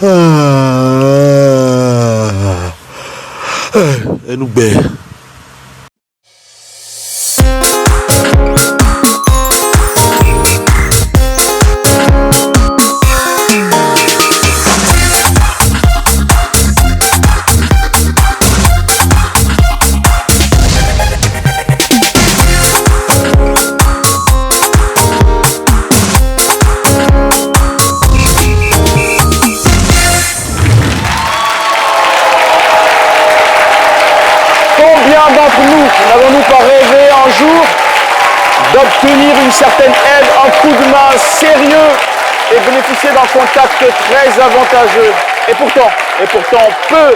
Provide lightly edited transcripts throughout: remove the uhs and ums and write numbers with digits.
Et nous bien. D'entre nous, n'avons-nous pas rêvé un jour d'obtenir une certaine aide, un coup de main sérieux et bénéficier d'un contact très avantageux? Et pourtant, peu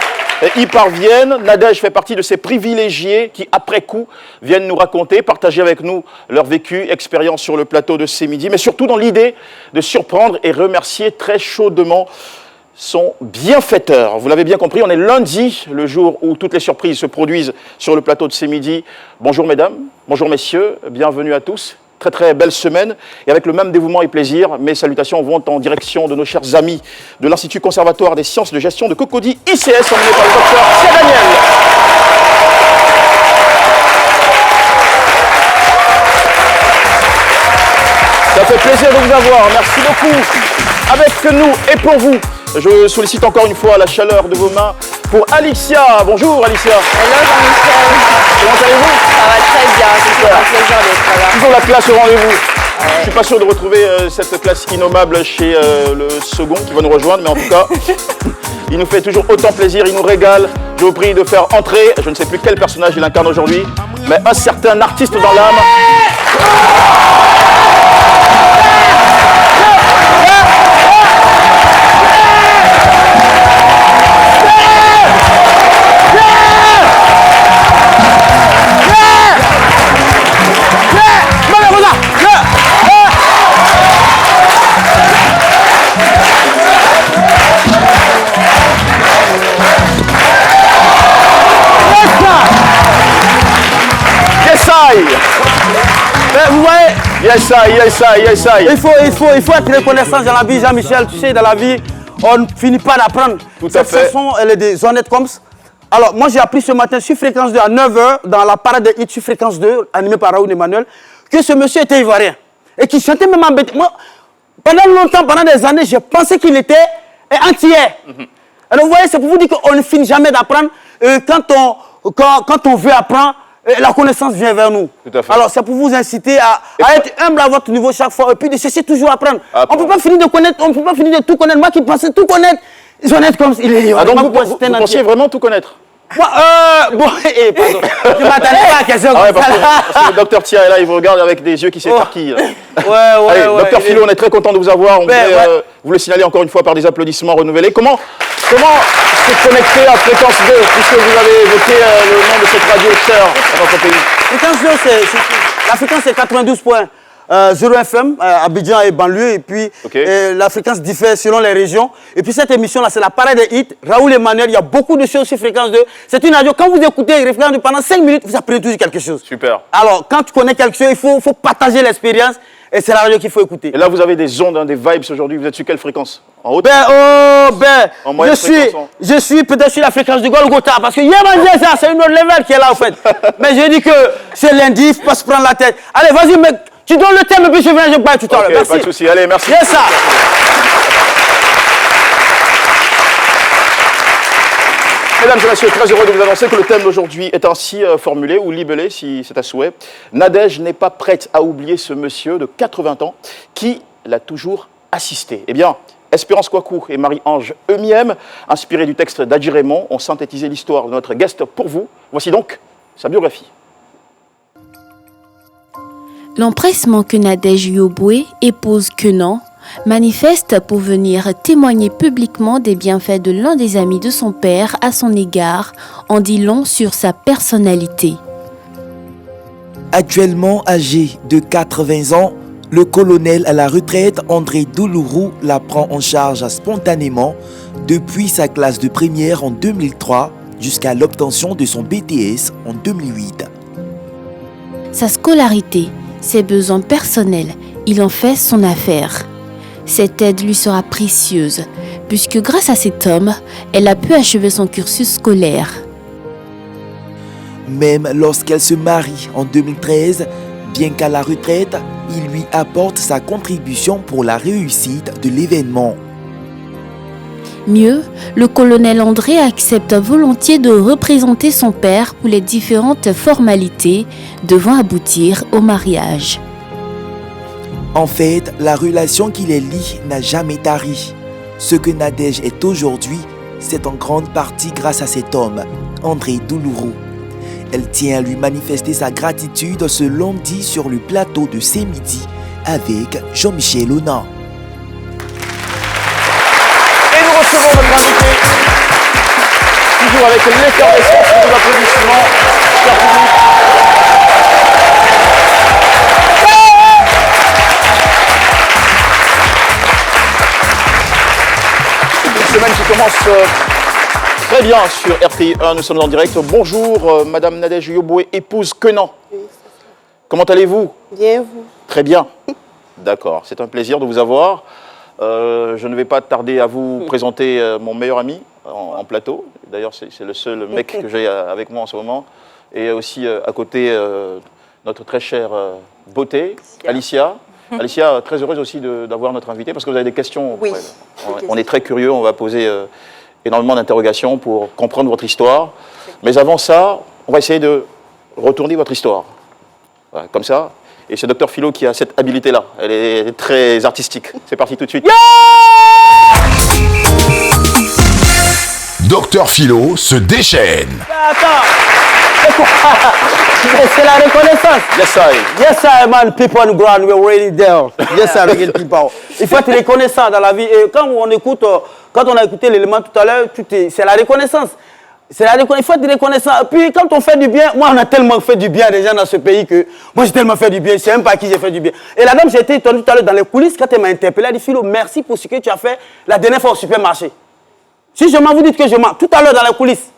y parviennent. Nadège fait partie de ces privilégiés qui, après coup, viennent nous raconter, partager avec nous leur vécu, expérience sur le plateau de C'est Midi, mais surtout dans l'idée de surprendre et remercier très chaudement son bienfaiteur. Vous l'avez bien compris, on est lundi, le jour où toutes les surprises se produisent sur le plateau de C'est Midi. Bonjour mesdames, bonjour messieurs, bienvenue à tous. Très très belle semaine et avec le même dévouement et plaisir, mes salutations vont en direction de nos chers amis de l'Institut conservatoire des sciences de gestion de Cocody ICS, emmené par le docteur Pierre Daniel. Ça fait plaisir de vous avoir, merci beaucoup. Avec nous et pour vous, je sollicite encore une fois la chaleur de vos mains pour Alicia. Bonjour Alicia. Hello Jean-Michel. Comment allez-vous? Ça va très bien, c'est un plaisir d'être là. Toujours la classe au rendez-vous. Ouais. Je ne suis pas sûr de retrouver cette classe innommable chez le second qui va nous rejoindre, mais en tout cas, il nous fait toujours autant plaisir, il nous régale. Je vous prie de faire entrer, je ne sais plus quel personnage il incarne aujourd'hui, mais un certain artiste dans l'âme. Vous voyez, yes, I. Il faut être reconnaissant dans la vie, Jean-Michel. Tu sais, dans la vie, on ne finit pas d'apprendre. Cette chanson, elle est des honnêtes comme ça. Alors, moi, j'ai appris ce matin sur Fréquence 2 à 9h, dans la parade de hit sur Fréquence 2, animée par Raoul Emmanuel, que ce monsieur était ivoirien. Et qu'il chantait même en bête. Moi, pendant longtemps, pendant des années, j'ai pensé qu'il était antillais. Alors, vous voyez, c'est pour vous dire qu'on ne finit jamais d'apprendre. Quand on veut apprendre, la connaissance vient vers nous. Tout à fait. Alors, c'est pour vous inciter à être humble à votre niveau chaque fois et puis de chercher toujours à apprendre. On ne peut pas finir de connaître, on ne peut pas finir de tout connaître. Moi qui pensais tout connaître, ils honnêtent comme il est. Ah donc vous pensiez vraiment tout connaître? Moi, pardon. Je m'attendais pas à question comme parce que le docteur Thia est là, il vous regarde avec des yeux qui s'écarquillent. Ouais. Docteur Philo, on est très content de vous avoir. On voudrait vous le signaler encore une fois par des applaudissements renouvelés. Comment se connecter à Fréquence 2, puisque vous avez évoqué le nom de cette radio sœur dans notre pays? Fréquence 2, la fréquence c'est 92.0 FM, Abidjan et banlieue, et puis la fréquence diffère selon les régions. Et puis cette émission-là, c'est la parade des hits. Raoul Emmanuel, il y a beaucoup de choses sur Fréquence 2. C'est une radio, quand vous écoutez Fréquence 2 pendant 5 minutes, vous apprenez toujours quelque chose. Super. Alors, quand tu connais quelque chose, il faut partager l'expérience. Et c'est la radio qu'il faut écouter. Et là, vous avez des ondes, des vibes aujourd'hui. Vous êtes sur quelle fréquence? En haute? En moyenne je suis peut-être sur la fréquence de Golgotha. Parce que hier, ça, c'est une autre level qui est là, en fait. Mais je dis que c'est lundi, il ne faut pas se prendre la tête. Allez, vas-y, mec. Tu donnes le thème et puis je viens, je parle tout à l'heure. Merci. Pas de souci. Allez, merci. Yes, ça. Mesdames et messieurs, très heureux de vous annoncer que le thème d'aujourd'hui est ainsi formulé ou libellé, si c'est à souhait. Nadège n'est pas prête à oublier ce monsieur de 80 ans qui l'a toujours assisté. Eh bien, Espérance Kouakou et Marie-Ange Eumiem, inspirés du texte d'Adji Raymond, ont synthétisé l'histoire de notre guest pour vous. Voici donc sa biographie. L'empressement que Nadège Yoboué, épouse Kenan, manifeste pour venir témoigner publiquement des bienfaits de l'un des amis de son père à son égard, en dit long sur sa personnalité. Actuellement âgé de 80 ans, le colonel à la retraite André Doulourou la prend en charge spontanément depuis sa classe de première en 2003 jusqu'à l'obtention de son BTS en 2008. Sa scolarité, ses besoins personnels, il en fait son affaire. Cette aide lui sera précieuse, puisque grâce à cet homme, elle a pu achever son cursus scolaire. Même lorsqu'elle se marie en 2013, bien qu'à la retraite, il lui apporte sa contribution pour la réussite de l'événement. Mieux, le colonel André accepte volontiers de représenter son père pour les différentes formalités devant aboutir au mariage. En fait, la relation qui les lie n'a jamais tari. Ce que Nadège est aujourd'hui, c'est en grande partie grâce à cet homme, André Doulourou. Elle tient à lui manifester sa gratitude ce lundi sur le plateau de C'est Midi avec Jean-Michel Ona. Et nous recevons notre invité, toujours avec l'effervescence de nos applaudissements, cher public. Une semaine qui commence très bien sur RTI1, nous sommes en direct. Bonjour, Madame Nadège Yoboué, épouse Quenan. Oui, Comment allez-vous? bien vous. Très bien. D'accord, c'est un plaisir de vous avoir. Je ne vais pas tarder à vous présenter mon meilleur ami en plateau. D'ailleurs, c'est le seul mec que j'ai avec moi en ce moment. Et aussi à côté, notre très chère beauté, Alicia. Alicia, très heureuse aussi d'avoir notre invité parce que vous avez des questions. Oui. On est très curieux, on va poser énormément d'interrogations pour comprendre votre histoire. Mais avant ça, on va essayer de retourner votre histoire. Voilà, comme ça. Et c'est Dr Philo qui a cette habilité-là. Elle est très artistique. C'est parti tout de suite. Dr Philo se déchaîne. Attends. C'est la reconnaissance. Yes, I. Yes, sir, man. People on the ground, we're already there. Yes, sir, real people. Il faut être reconnaissant dans la vie. Et quand on écoute, quand on a écouté l'élément tout à l'heure, c'est la reconnaissance. Il faut être reconnaissant. Puis quand on fait du bien, moi on a tellement fait du bien déjà dans ce pays que moi j'ai tellement fait du bien, je ne sais même pas à qui j'ai fait du bien. Et la dame, j'ai été étonnée tout à l'heure dans les coulisses quand elle m'a interpellé, elle a dit Philo, merci pour ce que tu as fait la dernière fois au supermarché. Si je mens, vous dites que je mens. Tout à l'heure dans les coulisses.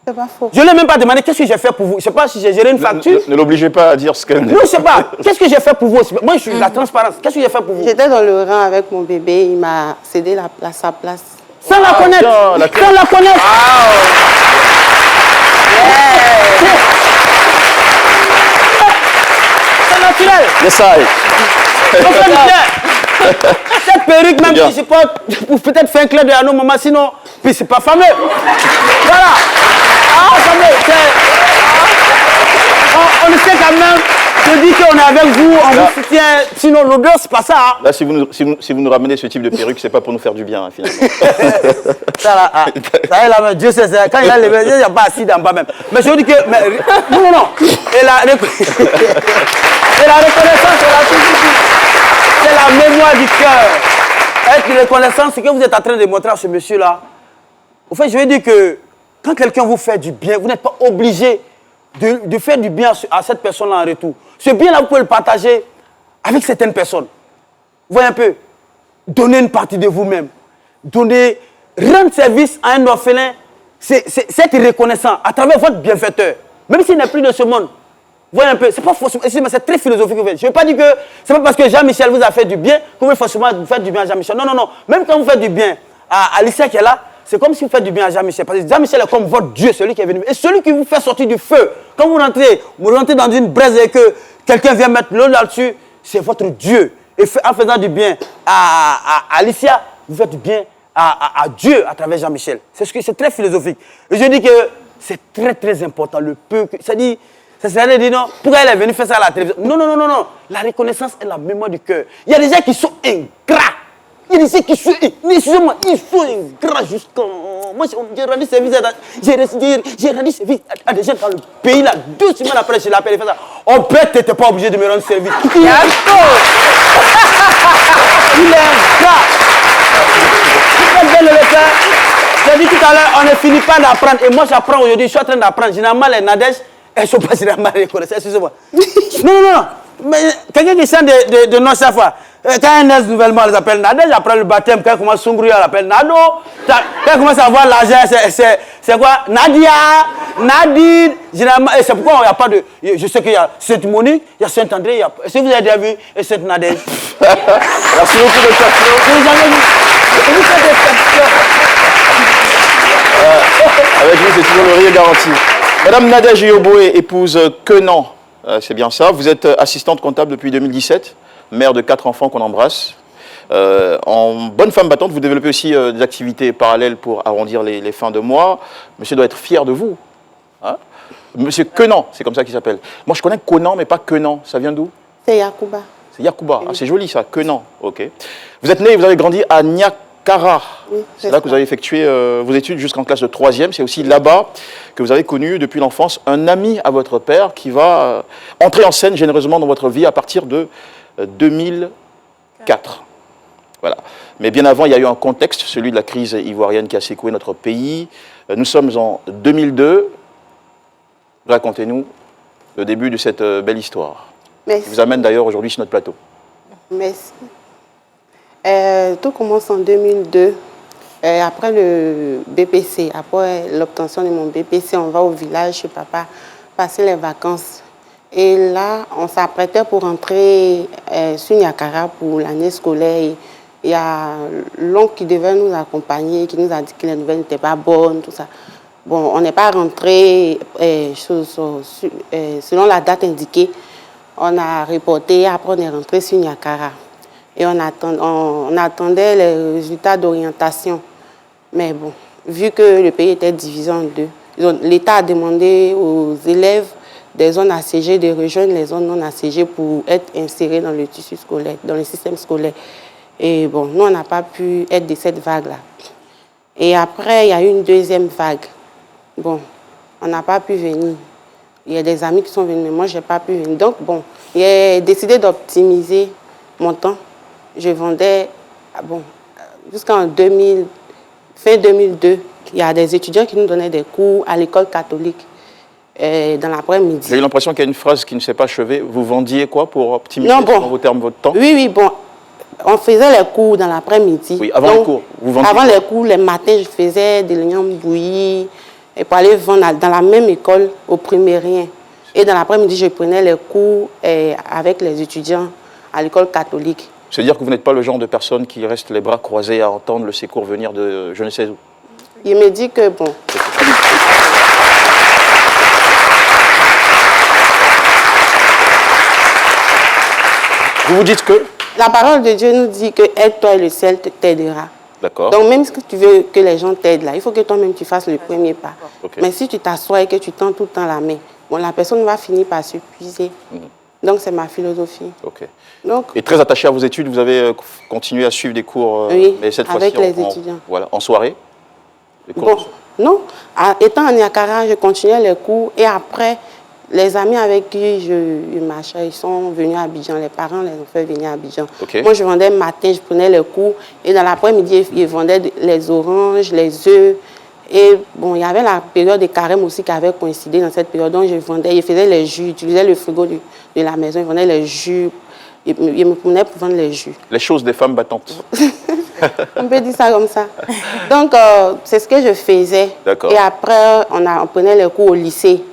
C'est pas faux. Je ne l'ai même pas demandé qu'est-ce que j'ai fait pour vous. Je ne sais pas si j'ai géré une facture. Ne l'obligez pas à dire ce qu'elle... Non, je ne sais pas. Qu'est-ce que j'ai fait pour vous? Moi je suis la transparence. Qu'est-ce que j'ai fait pour vous? J'étais dans le rang avec mon bébé, il m'a cédé sa place. Sans la connaître. Sans la connaître. C'est naturel. Yes, I. On fait du bien. Cette perruque, même si je porte, pour peut-être faire un clin d'œil à nos mamans, sinon, puis c'est pas fameux. Voilà. Ah, fameux. On le sait quand même. Je dis qu'on est avec vous, on vous soutient. Sinon, l'odeur, c'est pas ça. Hein. Là, si vous nous ramenez ce type de perruque, c'est pas pour nous faire du bien, hein, finalement. Ça là, ça est là, Dieu sait, quand il a levé, il n'y a pas assis d'en bas même. Mais je dis que, non. Et la reconnaissance, c'est la mémoire du cœur. Être reconnaissant, c'est que vous êtes en train de montrer à ce monsieur-là. Au fait, je veux dire que quand quelqu'un vous fait du bien, vous n'êtes pas obligé de faire du bien à cette personne-là en retour. Ce bien-là, vous pouvez le partager avec certaines personnes. Vous voyez un peu, donner une partie de vous-même. Rendre service à un orphelin, c'est être reconnaissant à travers votre bienfaiteur. Même s'il n'est plus de ce monde. Vous voyez un peu, c'est pas forcément, c'est très philosophique. Je ne veux pas dire que c'est pas parce que Jean-Michel vous a fait du bien que vous pouvez forcément faire du bien à Jean-Michel. Non. Même quand vous faites du bien à Alicia qui est là, c'est comme si vous faites du bien à Jean-Michel. Parce que Jean-Michel est comme votre Dieu, celui qui est venu. Et celui qui vous fait sortir du feu. Quand vous rentrez dans une braise et que quelqu'un vient mettre l'eau là-dessus, c'est votre Dieu. Et en faisant du bien à Alicia, vous faites du bien à Dieu à travers Jean-Michel. C'est très philosophique. Et je dis que c'est très très important. Le peu que. Ça serait dire non, pourquoi elle est venue faire ça à la télévision? Non. La reconnaissance est la mémoire du cœur. Il y a des gens qui sont ingrats. Il y a des gens qui sont. Excusez-moi, ils sont ingrats jusqu'à. Moi, j'ai rendu service à des gens dans le pays là. 2 semaines après, je l'appelle et fait ça. Oh, peut-être t'étais pas obligé de me rendre service. Il est ingrat. Tu peux bien le faire. J'ai dit tout à l'heure, on ne finit pas d'apprendre. Et moi, j'apprends aujourd'hui, je suis en train d'apprendre. Généralement, les Nadèges, elles ne sont pas généralement reconnaissantes. Excusez-moi. Non. Mais quelqu'un qui chante de nom chaque fois. Quand un naît nouvellement, on les appelle Nadège. Après le baptême, quand elle commence à s'ongrouiller, on l'appelle Nado. Quand elle commence à avoir l'argent, c'est quoi? Nadia, Nadine. Généralement, et c'est pourquoi il n'y a pas de. Je sais qu'il y a Sainte-Monique, il y a Saint-André. Est-ce que vous avez déjà vu Sainte-Nadège? Merci beaucoup, Dr Philo. Vous avez vu? Vous faites des soyez garantis. Madame Nadège Yoboué, épouse Quenan, c'est bien ça. Vous êtes assistante comptable depuis 2017, mère de 4 enfants qu'on embrasse. En bonne femme battante, vous développez aussi des activités parallèles pour arrondir les fins de mois. Monsieur doit être fier de vous. Hein? Monsieur Quenan, c'est comme ça qu'il s'appelle. Moi, je connais Conan, mais pas Quenan. Ça vient d'où? C'est Yacouba. C'est Yacouba. Ah, c'est joli ça, Quenan. Ok. Vous êtes né et vous avez grandi à Niakara. Oui, c'est là que vous avez effectué vos études jusqu'en classe de 3e. C'est aussi là-bas que vous avez connu depuis l'enfance un ami à votre père qui va entrer en scène généreusement dans votre vie à partir de 2004. Voilà. Mais bien avant, il y a eu un contexte, celui de la crise ivoirienne qui a secoué notre pays. Nous sommes en 2002. Racontez-nous le début de cette belle histoire. Merci. Qui vous amène d'ailleurs aujourd'hui sur notre plateau. Merci. Tout commence en 2002. Après le BPC, après l'obtention de mon BPC, on va au village chez papa passer les vacances. Et là, on s'apprêtait pour rentrer sur Niakara pour l'année scolaire. Il y a l'oncle qui devait nous accompagner, qui nous a dit que les nouvelles n'étaient pas bonnes, tout ça. Bon, on n'est pas rentré selon la date indiquée. On a reporté, après on est rentré sur Niakara. Et on attendait les résultats d'orientation. Mais bon, vu que le pays était divisé en deux, l'État a demandé aux élèves des zones assiégées de rejoindre les zones non assiégées pour être insérés dans le tissu scolaire, dans le système scolaire. Et bon, nous, on n'a pas pu être de cette vague-là. Et après, il y a eu une deuxième vague. Bon, on n'a pas pu venir. Il y a des amis qui sont venus, mais moi, je n'ai pas pu venir. Donc, bon, j'ai décidé d'optimiser mon temps. Je vendais, bon, jusqu'en fin 2002, il y a des étudiants qui nous donnaient des cours à l'école catholique dans l'après-midi. J'ai eu l'impression qu'il y a une phrase qui ne s'est pas achevée. Vous vendiez quoi pour optimiser dans vos termes votre temps? Oui, bon. On faisait les cours dans l'après-midi. Oui, avant le cours. Vous vendiez avant les cours, les matins, je faisais des lignons bouillis et pour aller vendre dans la même école au primérien. Et dans l'après-midi, je prenais les cours avec les étudiants à l'école catholique. C'est-à-dire que vous n'êtes pas le genre de personne qui reste les bras croisés à entendre le secours venir de je ne sais où. Il me dit que bon. Vous vous dites que? La parole de Dieu nous dit que aide-toi et le ciel t'aidera. D'accord. Donc même si tu veux que les gens t'aident là, il faut que toi-même tu fasses le premier pas. Okay. Mais si tu t'assois et que tu tends tout le temps la main, bon, la personne va finir par s'épuiser. Donc c'est ma philosophie. Ok. Donc, et très attaché à vos études, vous avez continué à suivre des cours, oui, mais cette avec fois-ci les étudiants. Voilà, en soirée? Bon, non. Étant en Niakara, je continuais les cours et après, les amis avec qui je marchais, ils sont venus à Abidjan. Les parents les ont fait venir à Abidjan. Okay. Moi, je vendais le matin, je prenais les cours. Et dans l'après-midi, ils vendaient les oranges, les œufs. Et bon, il y avait la période des carême aussi qui avait coïncidé dans cette période. Donc, je vendais, ils faisaient les jus, j'utilisais le frigo de la maison, ils vendaient les jus. Ils me prenaient pour vendre les jus. Les choses des femmes battantes. On peut dire ça comme ça. Donc, c'est ce que je faisais. D'accord. Et après, on prenait les cours au lycée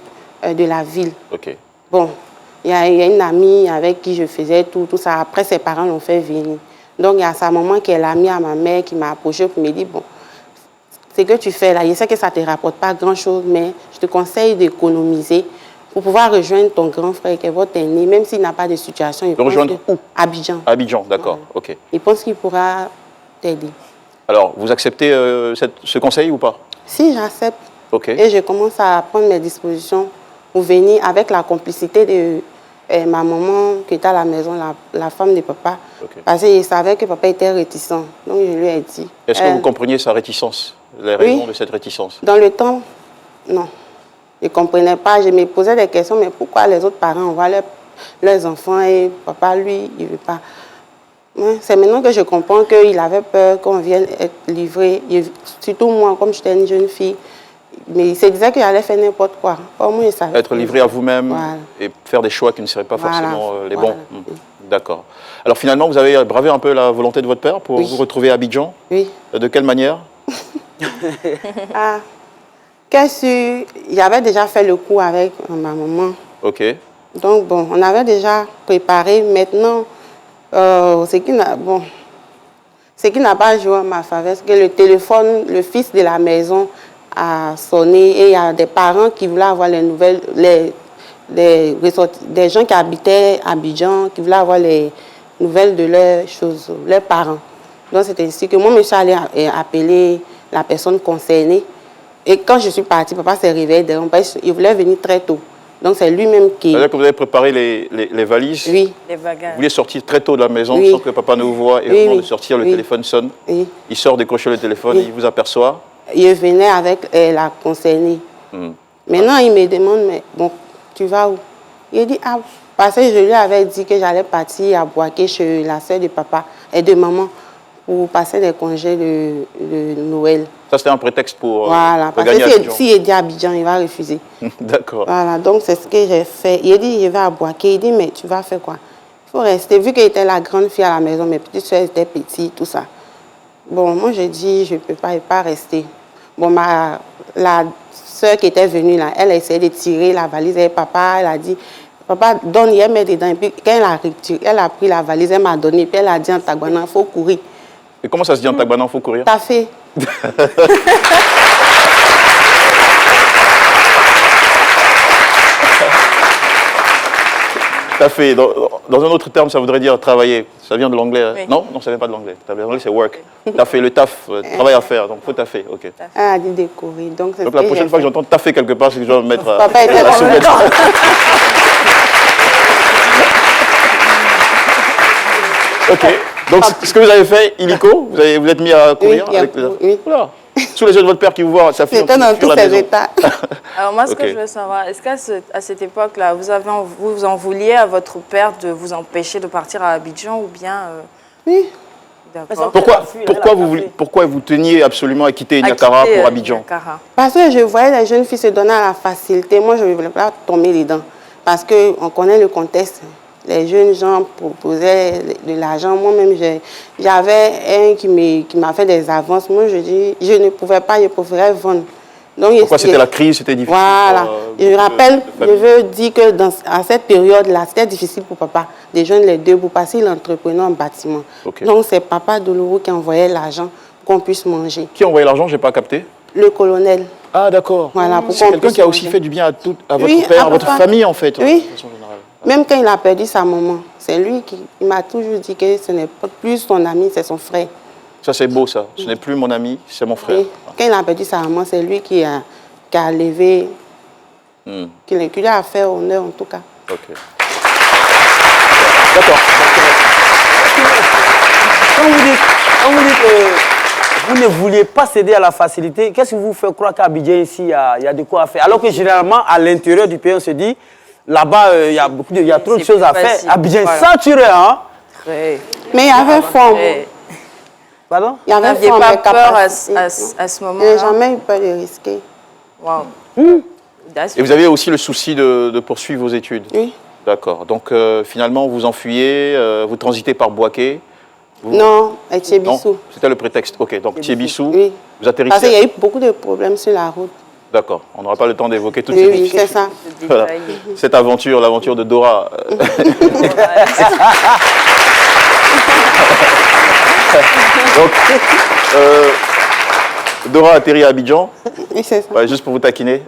de la ville. Ok. Bon, il y a une amie avec qui je faisais tout ça. Après, ses parents l'ont fait venir. Donc, il y a sa maman qui est l'amie à ma mère qui m'a approché pour me dire, bon, ce que tu fais là, je sais que ça ne te rapporte pas grand-chose, mais je te conseille d'économiser pour pouvoir rejoindre ton grand frère qui est votre aîné, même s'il n'a pas de situation. Il rejoindre où? Abidjan. Abidjan, d'accord. Ok. Il pense qu'il pourra t'aider. Alors, vous acceptez ce conseil ou pas? Si, j'accepte. Ok. Et je commence à prendre mes dispositions pour venir avec la complicité de ma maman qui était à la maison, la femme de papa. Okay. Parce qu'il savait que papa était réticent. Donc, je lui ai dit. Est-ce que vous compreniez sa réticence, les raisons de cette réticence? Dans le temps, non. Je ne comprenais pas. Je me posais des questions, mais pourquoi les autres parents envoient leurs enfants et papa, lui, il ne veut pas. C'est maintenant que je comprends qu'il avait peur qu'on vienne être livré. Surtout moi, comme j'étais une jeune fille. Mais il se disait qu'il allait faire n'importe quoi. Au moins, il savait. Être livré à vous-même, voilà, et faire des choix qui ne seraient pas forcément les bons. D'accord. Alors finalement, vous avez bravé un peu la volonté de votre père pour vous retrouver à Abidjan? Oui. De quelle manière? J'avais déjà fait le coup avec ma maman. Ok. Donc, bon, on avait déjà préparé. Maintenant, ce qui n'a pas joué à ma faveur, c'est que le téléphone, le fils de la maison, a sonné et il y a des parents qui voulaient avoir les nouvelles, des gens qui habitaient à Abidjan, qui voulaient avoir les nouvelles de leurs choses, leurs parents. Donc c'est ainsi que moi, je suis allée appeler la personne concernée. Et quand je suis partie, papa s'est réveillé, il voulait venir très tôt. Donc c'est lui-même qui... C'est-à-dire que vous avez préparé les valises. Oui. Les bagages. Vous vouliez sortir très tôt de la maison Oui. sans que papa ne vous voie. Et Oui, au moment oui. de sortir, le Oui. téléphone sonne. Oui. Il sort décrocher le téléphone, Oui. il vous aperçoit. Il venait avec la concernée. Maintenant, il me demande, mais bon, tu vas où? Il dit, ah, parce que je lui avais dit que j'allais partir à Boaké chez la sœur de papa et de maman pour passer des congés de Noël. Ça, c'était un prétexte pour Voilà, parce gagner à que Abidjan. s'il dit Abidjan, il va refuser. D'accord. Voilà, donc c'est ce que j'ai fait. Il dit, je vais à Boaké. Il dit, mais tu vas faire quoi? Il faut rester. Vu qu'elle était la grande fille à la maison, mes petites soeurs étaient petites, tout ça. Bon, moi, j'ai dit, je ne peux pas rester. Bon, la soeur qui était venue là, elle a essayé de tirer la valise avec papa. Elle a dit, papa, donne, elle met dedans. Et puis, quand elle a pris la valise, elle m'a donné. Puis, elle a dit en Tagbana, il faut courir. Et comment ça se dit en Tagbana, il faut courir? T'as fait. T'as fait. Dans un autre terme, ça voudrait dire travailler. Ça vient de l'anglais. Hein? Oui. Non, ça vient pas de l'anglais. L'anglais, c'est work. T'as fait le taf, travail à faire. Donc, faut taffer. Ok. Elle a dit de courir. Donc, c'est Donc, ce la que prochaine j'ai fois que fait. j'entends taffer quelque part, c'est que je dois me mettre Papa était la dans le souplesse. temps. Ok. Donc, ce que vous avez fait, illico, vous êtes mis à courir Oui, avec les... oui. Oula. Sous les yeux de votre père qui vous voit, ça fait C'était dans tous ces états. Alors moi, ce Ok. que je veux savoir, est-ce qu'à cette époque-là, vous en vouliez à votre père de vous empêcher de partir à Abidjan ou bien... Oui. D'accord. Pourquoi vous teniez absolument à quitter Niakara pour Abidjan? Niakara. Parce que je voyais les jeunes filles se donner à la facilité. Moi, je ne voulais pas tomber dedans. Parce qu'on connaît le contexte. Les jeunes gens proposaient de l'argent. Moi-même, j'avais un qui m'a fait des avances. Moi, je dis, je ne pouvais pas, je préférais vendre. Donc, Pourquoi c'était la crise, c'était difficile? Voilà. pour, Je rappelle, de je veux dire que à cette période-là, c'était difficile pour papa de joindre les deux bouts parce qu'il entreprenait en bâtiment. Ok. Donc, c'est papa Doulourou qui envoyait l'argent pour qu'on puisse manger. Qui envoyait l'argent? Je n'ai pas capté. Le colonel. Ah, d'accord. Voilà, pour C'est qu'on quelqu'un puisse qui a aussi manger. fait du bien à votre Oui, père, à à votre papa. famille, en fait. Oui. De façon générale. Même quand il a perdu sa maman, c'est lui qui il m'a toujours dit que ce n'est pas plus son ami, c'est son frère. Ça, c'est beau, ça. Ce n'est plus mon ami, c'est mon frère. Oui. Quand il a perdu sa maman, c'est lui qui a levé, qui lui a fait honneur en tout cas. Ok. D'accord. Quand vous dites que vous ne vouliez pas céder à la facilité, qu'est-ce qui vous fait croire qu'à Abidjan, ici, il y a de quoi faire? Alors que généralement, à l'intérieur du pays, on se dit, là-bas, il y a trop de C'est choses à plus faire. facile. Abidjan est Voilà. saturé, hein? Très. Mais il y avait fond. Très. Pardon? Il y Vous avait n'aviez fond pas avec peur capacité. à ce Je n'ai moment-là? jamais eu peur de risquer. Wow. Et vous avez aussi le souci de poursuivre vos études? Oui. D'accord. Donc, finalement, vous enfuyez, vous transitez par Boaké? Non, et Non, Tchébissou. c'était le prétexte. Ok, donc Tchébissou, Oui. vous atterrissez. Parce qu'il y a eu beaucoup de problèmes sur la route. D'accord, on n'aura pas le temps d'évoquer toutes Oui, ces oui, c'est ça. Voilà. Cette aventure, l'aventure de Dora. Donc, Dora atterrit à Abidjan, Oui, c'est ça. ouais, juste pour vous taquiner.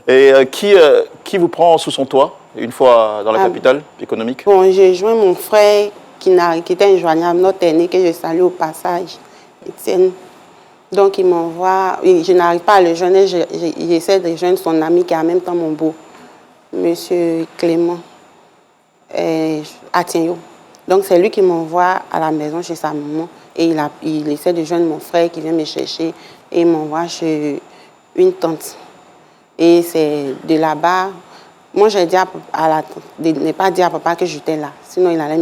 Et qui vous prend sous son toit, une fois dans la capitale économique? Bon, j'ai joint mon frère qui était injoignable, notre aîné, que je salue au passage, Étienne. Donc, il m'envoie, je n'arrive pas à le joindre, j'essaie de joindre son ami qui est en même temps mon beau, Monsieur Clément Atienyo. Donc, c'est lui qui m'envoie à la maison chez sa maman et il essaie de joindre mon frère qui vient me chercher et il m'envoie chez une tante. Et c'est de là-bas, moi j'ai dit à la tante de ne pas dire à papa que j'étais là, sinon il allait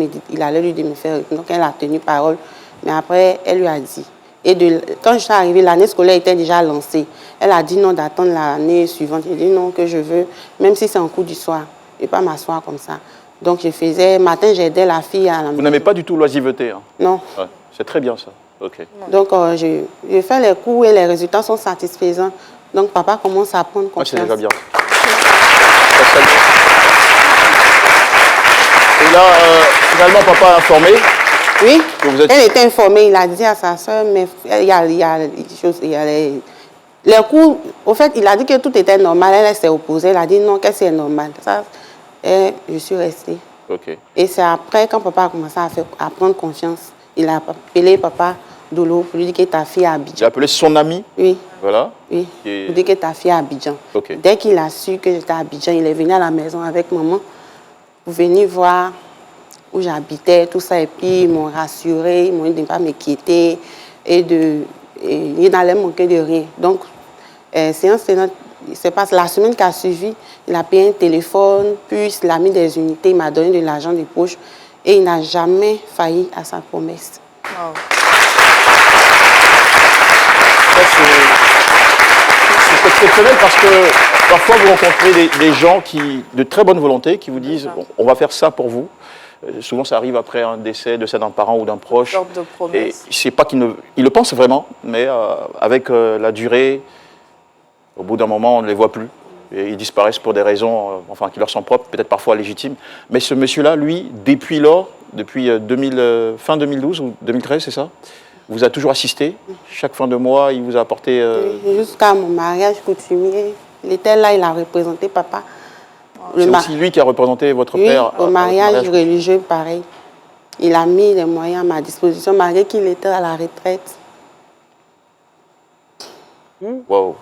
lui dire de me faire. Donc, elle a tenu parole, mais après, elle lui a dit. Et quand je suis arrivée, l'année scolaire était déjà lancée. Elle a dit non, d'attendre l'année suivante. J'ai dit non, que je veux, même si c'est en cours du soir, je ne vais pas m'asseoir comme ça. Donc je faisais, matin j'aidais la fille à la maison. Vous n'aimez pas du tout l'oisiveté, hein? Non. Ouais, c'est très bien ça. Ok. Donc je fais les cours et les résultats sont satisfaisants. Donc papa commence à prendre Ouais, confiance. c'est déjà bien. Et là, finalement, papa a informé. Oui, que vous êtes... elle était informée, il a dit à sa soeur, mais il y a Les cours, au fait, il a dit que tout était normal. Elle s'est opposée. Elle a dit non, que c'est normal. Ça, et je suis restée. Ok. Et c'est après, quand papa a commencé à prendre confiance, il a appelé papa Dolo pour lui dire que ta fille est à Abidjan. J'ai appelé son ami. Oui. Voilà. Oui, Et- pour dire que ta fille est à Abidjan. Ok. Dès qu'il a su que j'étais à Abidjan, il est venu à la maison avec maman pour venir voir où j'habitais, tout ça. Et puis, ils m'ont rassuré, ils m'ont dit de ne pas m'inquiéter et il n'allait manquer de rien. Donc, séance tenante, c'est pas la semaine qui a suivi, il a payé un téléphone, puis il a mis des unités, il m'a donné de l'argent de poche et il n'a jamais failli à sa promesse. Wow. Ça, c'est exceptionnel parce que parfois vous rencontrez des gens de très bonne volonté qui vous disent on va faire ça pour vous. Souvent ça arrive après un décès d'un parent ou d'un proche. Une sorte de promesse. Et c'est pas qu'ils le pensent vraiment, mais avec la durée, au bout d'un moment on ne les voit plus. Et ils disparaissent pour des raisons qui leur sont propres, peut-être parfois légitimes. Mais ce monsieur-là, lui, depuis lors, depuis fin 2012 ou 2013, c'est ça, vous a toujours assisté. Chaque fin de mois, il vous a apporté... Jusqu'à mon mariage coutumier, il était là, il a représenté papa. C'est aussi lui qui a représenté votre père. Au mariage religieux, pareil. Il a mis les moyens à ma disposition, malgré qu'il était à la retraite. Wow.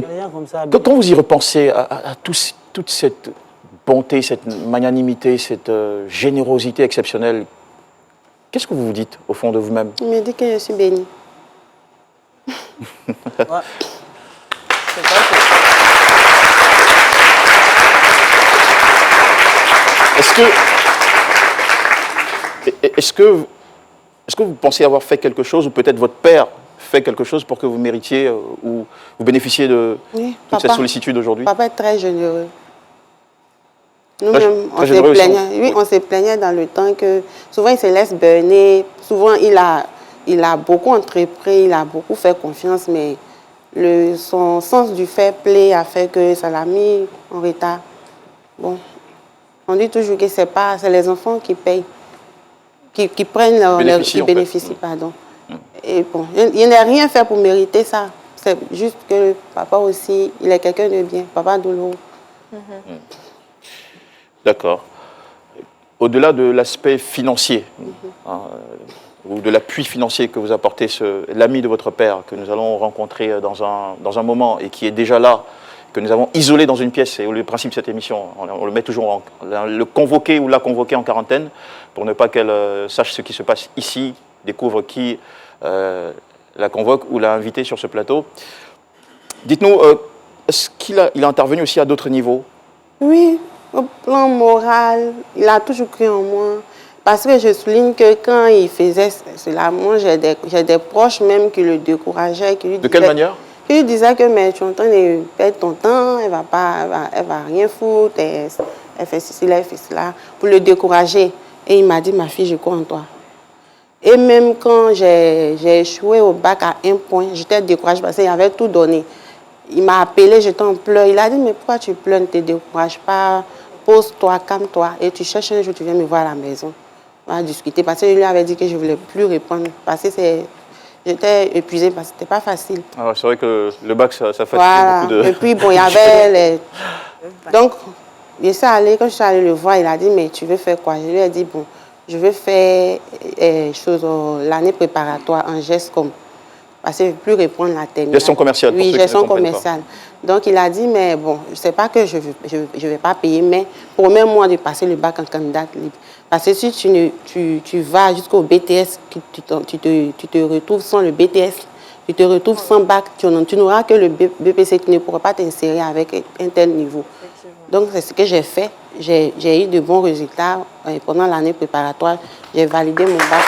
Rien comme ça. Quand vous y repensez à toute cette bonté, cette magnanimité, cette générosité exceptionnelle, qu'est-ce que vous vous dites au fond de vous-même? Il me dit que je suis bénie. Est-ce que vous pensez avoir fait quelque chose, ou peut-être votre père fait quelque chose pour que vous méritiez ou vous bénéficiez de toute cette sollicitude aujourd'hui? Papa est très généreux. Nous-mêmes, on se plaignait. Oui, on se plaignait dans le temps que souvent il se laisse burner. Souvent il a beaucoup entrepris, il a beaucoup fait confiance, mais son sens du fair play a fait que ça l'a mis en retard. Bon, on dit toujours que c'est les enfants qui payent, qui prennent qui bénéficient, pardon. Et bon, il n'a rien fait pour mériter ça. C'est juste que papa aussi, il est quelqu'un de bien, papa Dolo. D'accord. Au-delà de l'aspect financier, ou de l'appui financier que vous apportez, l'ami de votre père que nous allons rencontrer dans un moment et qui est déjà là, que nous avons isolé dans une pièce, c'est le principe de cette émission, on le met toujours, le convoquer ou la convoquer en quarantaine pour ne pas qu'elle sache ce qui se passe ici, découvre qui la convoque ou l'a invité sur ce plateau. Dites-nous, est-ce qu'il a intervenu aussi à d'autres niveaux? Oui, au plan moral, il a toujours cru en moi. Parce que je souligne que quand il faisait cela, moi j'ai des proches même qui le décourageaient. De quelle manière? Qui lui disaient que mais tu es en train de perdre ton temps, elle va rien foutre, elle fait ceci, elle fait cela, pour le décourager. Et il m'a dit, ma fille, je crois en toi. Et même quand j'ai échoué au bac à 1 point, j'étais découragée parce qu'il avait tout donné. Il m'a appelé, j'étais en pleurs. Il a dit, mais pourquoi tu pleures, ne te décourage pas, pose-toi, calme-toi. Et tu cherches un jour, tu viens me voir à la maison. On va discuter. Parce que je lui avais dit que je ne voulais plus répondre. Parce que j'étais épuisée, parce que ce n'était pas facile. Ah ouais, c'est vrai que le bac, ça fatigue beaucoup de... Et puis, bon, il y avait les... Donc, quand je suis allée le voir, il a dit, mais tu veux faire quoi? Je lui ai dit, bon, je veux faire l'année préparatoire en GESCOM. Parce que je ne veux plus répondre à la terminale. Gestion commerciale. Oui, gestion commerciale. Donc, il a dit, mais bon, je ne sais pas que je ne vais pas payer, mais promets-moi de passer le bac en candidate libre. Parce que si tu vas jusqu'au BTS, tu te retrouves sans le BTS, tu te retrouves sans bac, tu n'auras que le BPC, tu ne pourras pas t'insérer avec un tel niveau. Donc, c'est ce que j'ai fait. J'ai eu de bons résultats. Pendant l'année préparatoire, j'ai validé mon bac.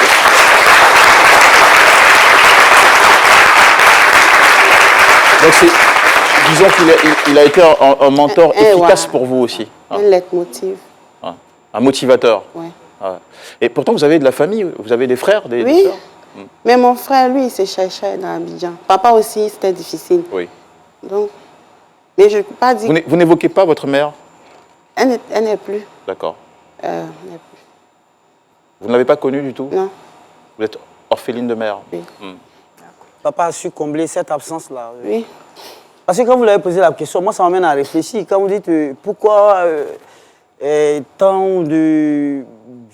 Donc, disons qu'il a été un mentor efficace pour vous aussi. Un leitmotiv. Un motivateur. Ouais. Et pourtant, vous avez de la famille, vous avez des frères, des oui. sœurs? Mais mon frère, lui, il se cherchait dans Abidjan. Papa aussi, c'était difficile. Oui. Donc, mais je ne peux pas dire... Vous n'évoquez pas votre mère? Elle n'est plus. D'accord. Elle n'est plus. Vous ne l'avez pas connue du tout? Non. Vous êtes orpheline de mère? Oui. papa a su combler cette absence-là. Oui. Parce que quand vous l'avez posé la question, moi, ça m'amène à réfléchir. Quand vous dites pourquoi tant de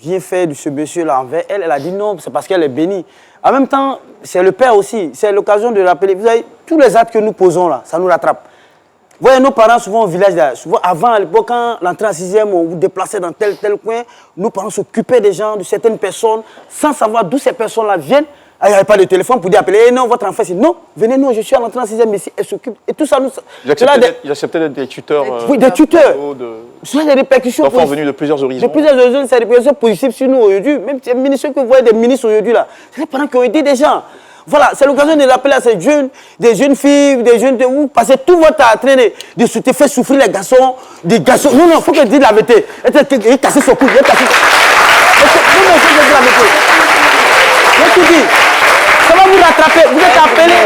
bienfaits de ce monsieur-là envers elle, elle a dit non, c'est parce qu'elle est bénie. En même temps, c'est le père aussi. C'est l'occasion de rappeler. Vous savez, tous les actes que nous posons là, ça nous rattrape. Vous voyez, nos parents, souvent au village, là, souvent avant, à l'époque, quand l'entrée en sixième, on vous déplaçait dans tel coin, nos parents s'occupaient des gens, de certaines personnes, sans savoir d'où ces personnes-là viennent. Il n'y avait pas de téléphone pour dire appeler, eh non, votre enfant, c'est non, venez, non, je suis à l'entrée en sixième, mais ici, elle s'occupe. Et tout ça, nous. Ils acceptaient d'être des tuteurs. Oui, des tuteurs. Cela a des répercussions. D'enfants venus de plusieurs horizons. De plusieurs horizons, c'est des répercussions positives sur nous aujourd'hui. Même les ministres que vous voyez, des ministres aujourd'hui, là, c'est des parents qui ont aidé des gens. Voilà, c'est l'occasion de rappeler à ces jeunes, des jeunes filles, des jeunes de vous, passez tout votre temps à traîner, de te faire souffrir les garçons, des garçons. Non, il faut que je dise la vérité. Il a cassé son cou, il a cassé son cou. Non, il faut que je dise la vérité. Je te dis, ça va vous rattraper. Vous êtes appelés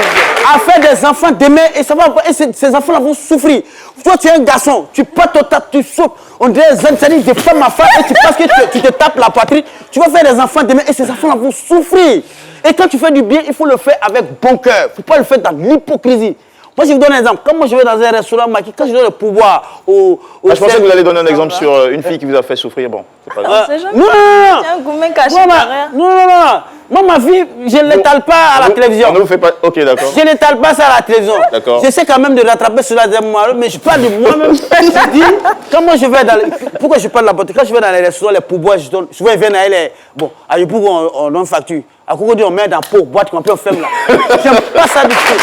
à faire des enfants demain et ça va, et ces enfants-là vont souffrir. Toi, tu es un garçon, tu pars ton tas, tu sautes. On dirait des femmes à femme et tu penses que tu te tapes la poitrine. Tu vas faire des enfants demain et ces enfants-là vont souffrir. Et quand tu fais du bien, il faut le faire avec bon cœur. Il ne faut pas le faire dans l'hypocrisie. Moi, je vous donne un exemple. Quand moi, je vais dans un restaurant, quand je donne le pouvoir au je pensais que vous allez donner un exemple sur une fille qui vous a fait souffrir. Bon, c'est pas grave. Non. C'est un gourmet caché derrière. Non. Moi, ma vie, je ne l'étale pas à la télévision. Ne vous faites pas... Ok, d'accord. Je n'étale pas ça à la télévision. D'accord. J'essaie quand même de rattraper cela de moi, mais je parle de moi-même. Je dis, quand moi je vais dans... Pourquoi je parle de la boîte? Quand je vais dans les restaurants, les pourboires, souvent ils viennent à elle. Bon, à Yopougon, on donne facture. À Koukodi, on met dans pour boîte qu'on peut faire là. J'aime pas ça du tout.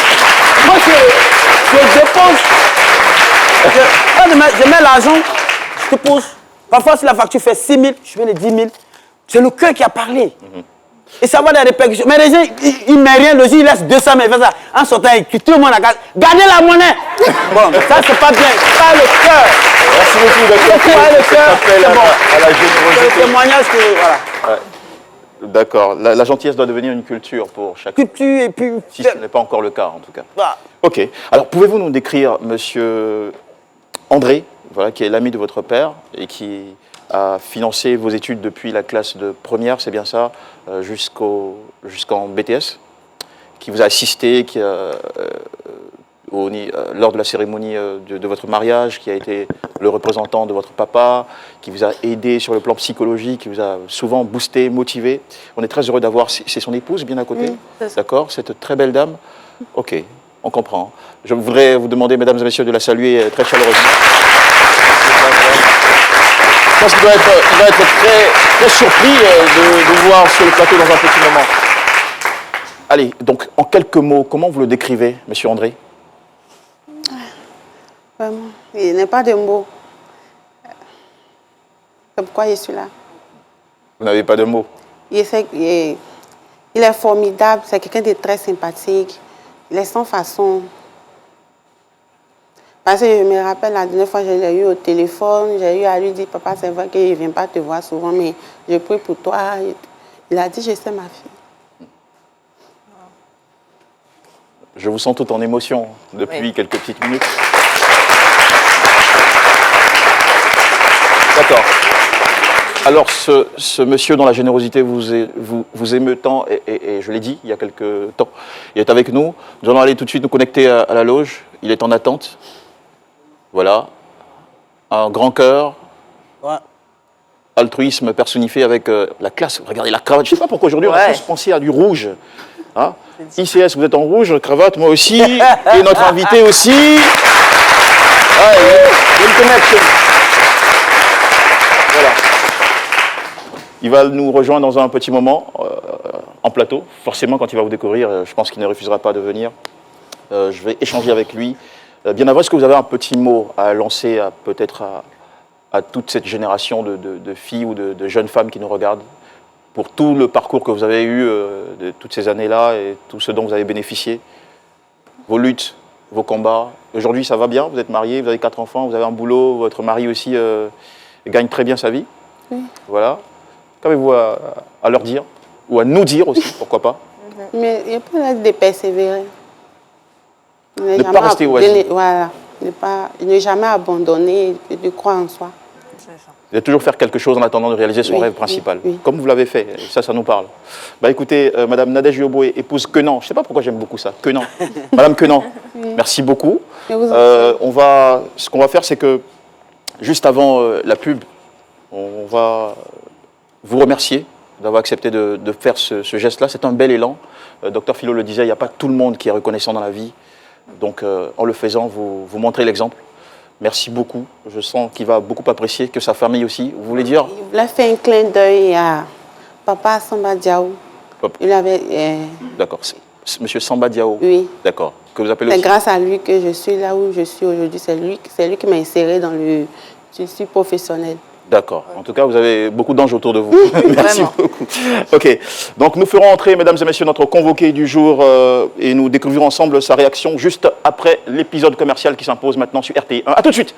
Moi, je dépose. Je mets l'argent, je te pose. Parfois, si la facture fait 6 000, je mets les 10 000. C'est le cœur qui a parlé. Et ça va dans les répercussions. Mais les gens, ils ne mettent rien, le jour, ils laissent 200 000. Ça. En sortant, tout le monde a gardé. Gardez la monnaie. Bon, ça, c'est pas bien. C'est pas le cœur. Merci beaucoup, docteur. Le cœur. C'est à la générosité. C'est le témoignage que. Voilà. Ouais. D'accord. La gentillesse doit devenir une culture pour chacun. Culture et puis. Si ce n'est pas encore le cas, en tout cas. Bah. Ok. Alors, pouvez-vous nous décrire, monsieur André, voilà, qui est l'ami de votre père et qui a financé vos études depuis la classe de première, c'est bien ça, jusqu'en BTS, qui vous a assisté, qui lors de la cérémonie de votre mariage, qui a été le représentant de votre papa, qui vous a aidé sur le plan psychologique, qui vous a souvent boosté, motivé. On est très heureux d'avoir... C'est son épouse, bien à côté, d'accord, cette très belle dame. Ok, on comprend. Je voudrais vous demander, mesdames et messieurs, de la saluer très chaleureusement. Je pense qu'il va être très, très surpris de vous voir sur le plateau dans un petit moment. Allez, donc, en quelques mots, comment vous le décrivez, monsieur André? Vraiment, il n'y a pas de mots. C'est pourquoi je suis là. Vous n'avez pas de mots? Il est formidable, c'est quelqu'un de très sympathique. Il est sans façon. Parce que je me rappelle, la dernière fois, je l'ai eu au téléphone, j'ai eu à lui dire, papa, c'est vrai qu'il ne vient pas te voir souvent, mais je prie pour toi. Il a dit, je sais ma fille. Je vous sens tout en émotion depuis quelques petites minutes. D'accord. Alors, ce monsieur dont la générosité vous émeut tant, et je l'ai dit il y a quelques temps, il est avec nous. Nous allons aller tout de suite nous connecter à la loge. Il est en attente. Voilà. Un grand cœur. Ouais. Altruisme personnifié avec la classe. Regardez la cravate. Je ne sais pas pourquoi aujourd'hui on a tous pensé à du rouge. Hein? ICS, vous êtes en rouge, cravate, moi aussi. Et notre invité aussi. Ah, il y a une connexion. Voilà. Il va nous rejoindre dans un petit moment, en plateau. Forcément, quand il va vous découvrir, je pense qu'il ne refusera pas de venir. Je vais échanger avec lui. Bien avant, est-ce que vous avez un petit mot à lancer peut-être à toute cette génération de filles ou de jeunes femmes qui nous regardent, pour tout le parcours que vous avez eu de toutes ces années-là et tout ce dont vous avez bénéficié, vos luttes, vos combats? Aujourd'hui, ça va bien? Vous êtes mariés, vous avez 4 enfants, vous avez un boulot, votre mari aussi gagne très bien sa vie. Oui. Voilà. Qu'avez-vous à leur dire? Ou à nous dire aussi, pourquoi pas? Mais il n'y a pas de persévérer. Ne pas rester oisif. Voilà. Ne jamais abandonner et de croire en soi. Vous allez toujours faire quelque chose en attendant de réaliser son rêve principal, comme vous l'avez fait, et ça nous parle. Bah écoutez, Madame Nadège Yoboué, épouse Quenan, je ne sais pas pourquoi j'aime beaucoup ça, Quenan. Madame Quenan, merci beaucoup. Ce qu'on va faire, c'est que, juste avant la pub, on va vous remercier d'avoir accepté de faire ce geste-là. C'est un bel élan. Docteur Philo le disait, il n'y a pas tout le monde qui est reconnaissant dans la vie. Donc, en le faisant, vous montrez l'exemple. Merci beaucoup. Je sens qu'il va beaucoup apprécier, que sa famille aussi. Vous voulez dire? Il voulait faire un clin d'œil à Papa Samba Diaw. Il avait... D'accord. Monsieur Samba Diaw. Oui. D'accord. Que vous appelez C'est aussi... grâce à lui que je suis là où je suis aujourd'hui. C'est lui qui m'a inséré dans le tissu professionnel. D'accord. En tout cas, vous avez beaucoup d'anges autour de vous. Merci beaucoup. Ok. Donc, nous ferons entrer, mesdames et messieurs, notre convoqué du jour et nous découvrirons ensemble sa réaction juste après l'épisode commercial qui s'impose maintenant sur RTI 1. A tout de suite.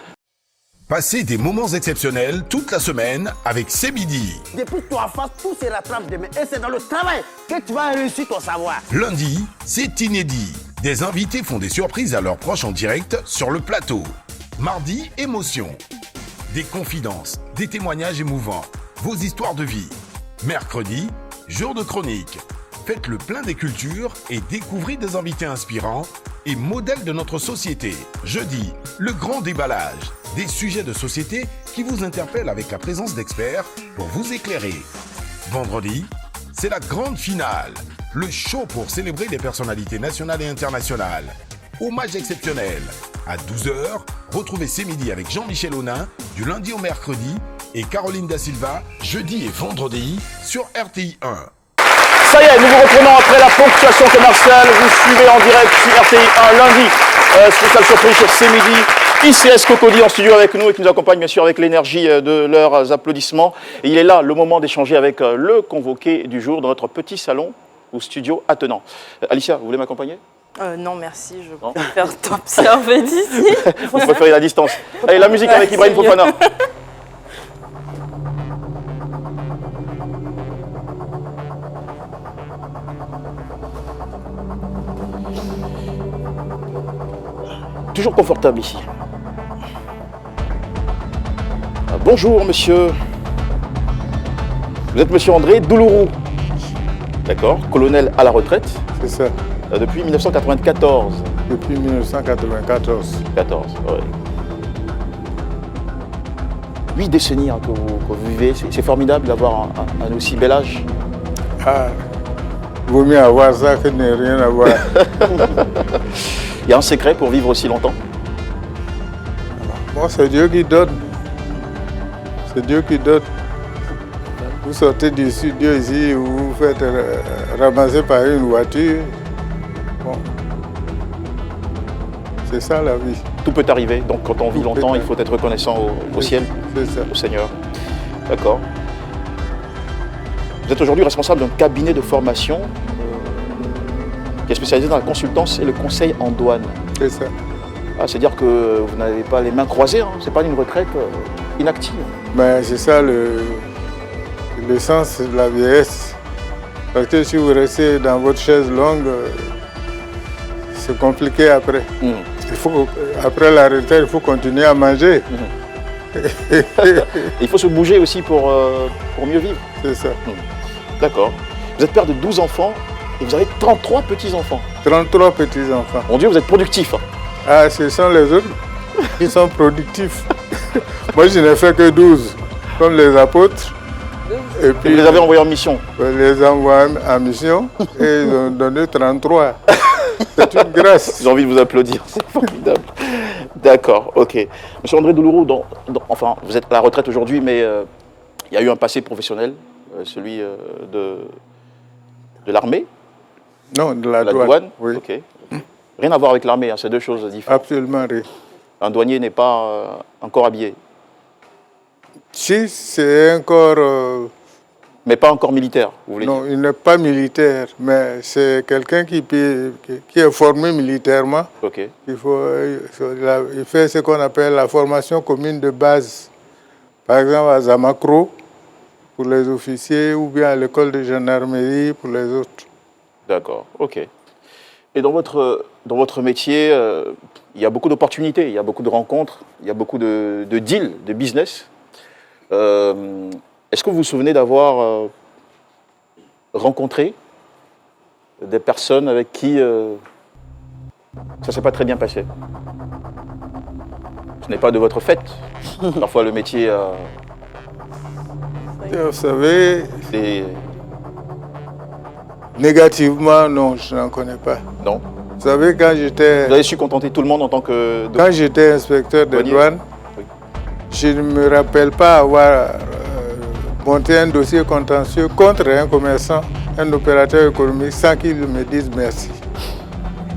Passez des moments exceptionnels toute la semaine avec C'est Midi. Depuis toi, face, tout se rattrape demain. Et c'est dans le travail que tu vas réussir ton savoir. Lundi, c'est inédit. Des invités font des surprises à leurs proches en direct sur le plateau. Mardi, émotion. Des confidences, des témoignages émouvants, vos histoires de vie. Mercredi, jour de chronique. Faites le plein des cultures et découvrez des invités inspirants et modèles de notre société. Jeudi, le grand déballage. Des sujets de société qui vous interpellent avec la présence d'experts pour vous éclairer. Vendredi, c'est la grande finale. Le show pour célébrer les personnalités nationales et internationales. Hommage exceptionnel. À 12h, retrouvez C'est Midi avec Jean-Michel Aunin du lundi au mercredi et Caroline Da Silva jeudi et vendredi sur RTI 1. Ça y est, nous vous reprenons après la ponctuation commerciale. Vous suivez en direct sur RTI 1 lundi. Spéciale surprise sur C'est Midi. ICS Cocody en studio avec nous et qui nous accompagne bien sûr avec l'énergie de leurs applaudissements. Et il est là le moment d'échanger avec le convoqué du jour dans notre petit salon ou studio attenant. Alicia, vous voulez m'accompagner? Non, merci, je préfère t'observer d'ici. Vous préférez la distance. Allez, la musique avec Ibrahim Fofana. Toujours confortable ici. Bonjour, monsieur. Vous êtes monsieur André Doulourou. D'accord, colonel à la retraite. C'est ça. Depuis 1994. Depuis 1994. 14, oui. 8 décennies que vous vivez. C'est formidable d'avoir un aussi bel âge. Ah, vaut mieux avoir ça que ne rien avoir. Il y a un secret pour vivre aussi longtemps? Bon, c'est Dieu qui donne. C'est Dieu qui donne. Vous sortez du studio ici, vous vous faites ramasser par une voiture. Bon. C'est ça la vie. Tout peut arriver, donc quand on vit longtemps, il faut être reconnaissant au ciel, au Seigneur. D'accord. Vous êtes aujourd'hui responsable d'un cabinet de formation qui est spécialisé dans la consultance et le conseil en douane. C'est ça. Ah, c'est-à-dire que vous n'avez pas les mains croisées, hein. C'est pas une retraite inactive. Mais c'est ça le sens de la vieillesse. Parce que si vous restez dans votre chaise longue, c'est compliqué après. Après la retraite, il faut continuer à manger. Il faut se bouger aussi pour mieux vivre. C'est ça. D'accord. Vous êtes père de 12 enfants et vous avez 33 petits-enfants. 33 petits-enfants. Mon Dieu, vous êtes productif. Hein. Ah, ce sont les autres qui sont productifs. Moi, je n'ai fait que 12, comme les apôtres. Et puis, vous les avez envoyés en mission? Je les ai envoyés en mission et ils ont donné 33. C'est une grâce. J'ai envie de vous applaudir, c'est formidable. D'accord, ok. Monsieur André Doulourou, enfin, vous êtes à la retraite aujourd'hui, mais il y a eu un passé professionnel, celui de l'armée? Non, de la douane. Oui. Ok. Rien à voir avec l'armée, hein, c'est deux choses différentes. Absolument rien. Un douanier n'est pas encore habillé? Si, c'est encore... Mais pas encore militaire, vous voulez dire? Non, il n'est pas militaire, mais c'est quelqu'un qui est formé militairement. Ok. Il fait ce qu'on appelle la formation commune de base. Par exemple, à Zamakro, pour les officiers, ou bien à l'école de gendarmerie pour les autres. D'accord, ok. Et dans votre métier, il y a beaucoup d'opportunités, il y a beaucoup de rencontres, il y a beaucoup de deals, de business. Est-ce que vous vous souvenez d'avoir rencontré des personnes avec qui ça ne s'est pas très bien passé? Ce n'est pas de votre fait. Parfois le métier... Vous savez, c'est... négativement, non, je n'en connais pas. Non. Vous savez, quand j'étais... Vous avez su contenter tout le monde en tant que... Quand j'étais inspecteur des douanes, oui. Je ne me rappelle pas avoir monté un dossier contentieux contre un commerçant, un opérateur économique, sans qu'il me dise merci.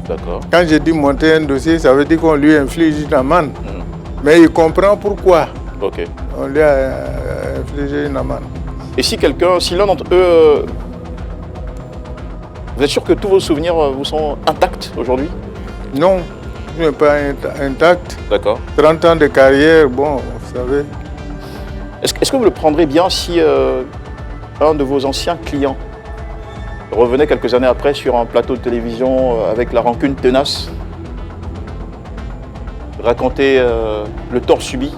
D'accord. Quand je dis monter un dossier, ça veut dire qu'on lui inflige une amende. Mais il comprend pourquoi Ok. on lui a infligé une amende. Et si quelqu'un, si l'un d'entre eux... vous êtes sûr que tous vos souvenirs vous sont intacts aujourd'hui? Non, je n'ai pas intact. D'accord. 30 ans de carrière, bon, vous savez. Est-ce que vous le prendrez bien si un de vos anciens clients revenait quelques années après sur un plateau de télévision avec la rancune tenace, raconter le tort subi?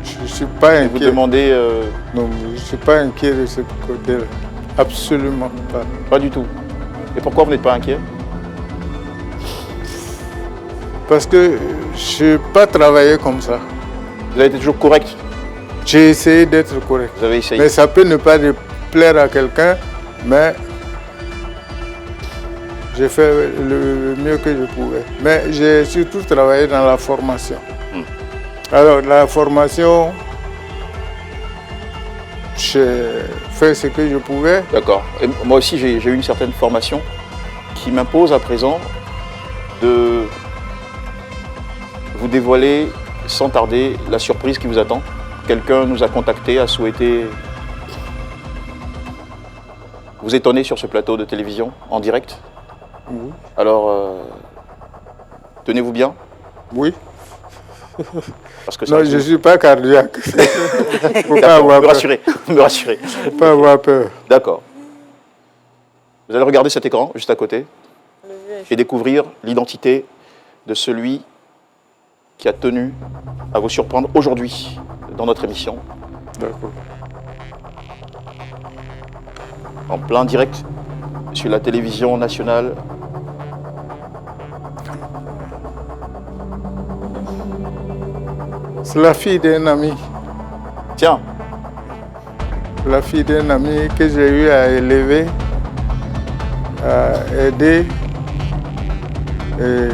Je ne suis pas inquiet. Vous demandez... Non, je ne suis pas inquiet de ce côté-là. Absolument pas. Pas du tout. Et pourquoi vous n'êtes pas inquiet? Parce que je n'ai pas travaillé comme ça. Vous avez été toujours correct? J'ai essayé d'être correct. Vous avez essayé? Mais ça peut ne pas plaire à quelqu'un, mais j'ai fait le mieux que je pouvais. Mais j'ai surtout travaillé dans la formation. Alors, la formation, j'ai fait ce que je pouvais. D'accord. Et moi aussi, j'ai eu une certaine formation qui m'impose à présent de vous dévoiler sans tarder la surprise qui vous attend. Quelqu'un nous a contacté, a souhaité vous étonner sur ce plateau de télévision en direct. Oui. Alors, tenez-vous bien. Oui. Parce que non, je ne suis pas cardiaque. Faut pas avoir me rassurer, me rassurer. Faut pas avoir peur. D'accord. Vous allez regarder cet écran juste à côté et découvrir l'identité de celui qui a tenu à vous surprendre aujourd'hui dans notre émission. D'accord. En plein direct sur la télévision nationale. C'est la fille d'un ami. Tiens. La fille d'un ami que j'ai eu à élever, à aider. Et